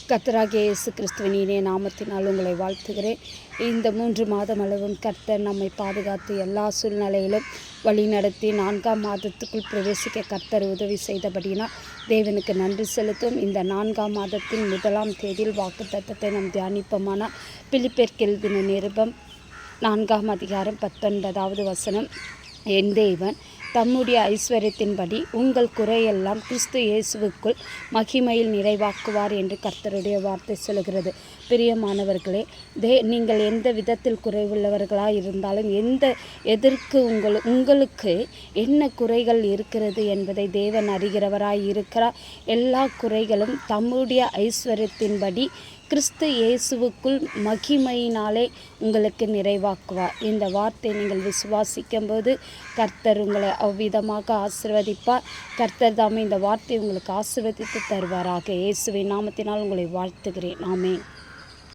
கர்த்தராகிய இயேசு கிறிஸ்துவின் இனிய நாமத்தினால் உங்களை வாழ்த்துகிறேன். இந்த 3 மாதம் அளவும் கர்த்தர் நம்மை பாதுகாத்து எல்லா சூழ்நிலையிலும் வழிநடத்தி 4ஆம் மாதத்துக்குள் பிரவேசிக்க கர்த்தர் உதவி செய்தபடினால் தேவனுக்கு நன்றி செலுத்தும். இந்த 4ஆம் மாதத்தின் 1ஆம் தேதியில் வாக்குத்தத்தத்தை நாம் தியானிப்போமானால், பிலிப்பியருக்கு எழுதின நிருபம் 4ஆம் அதிகாரம் 19வது வசனம், என் தேவன் தம்முடைய ஐஸ்வர்யத்தின்படி உங்கள் குறையெல்லாம் கிறிஸ்து இயேசுவுக்குள் மகிமையில் நிறைவாக்குவார் என்று கர்த்தருடைய வார்த்தை சொல்கிறது. பிரியமானவர்களே, நீங்கள் எந்த விதத்தில் குறைவுள்ளவர்களாக இருந்தாலும் எதற்கு உங்களுக்கு என்ன குறைகள் இருக்கிறது என்பதை தேவன் அறிகிறவராய் இருக்கிறார். எல்லா குறைகளும் தம்முடைய ஐஸ்வர்யத்தின்படி கிறிஸ்து இயேசுவுக்குள் மகிமையினாலே உங்களுக்கு நிறைவாக்குவார். இந்த வார்த்தை நீங்கள் விசுவாசிக்கும் போது கர்த்தர் உங்களை அவ்விதமாக ஆசீர்வதிப்பார். கர்த்தர் தாமே இந்த வார்த்தை உங்களுக்கு ஆசீர்வதித்து தருவாராக. இயேசுவின் நாமத்தினால் உங்களை வாழ்த்துகிறேன். ஆமென்.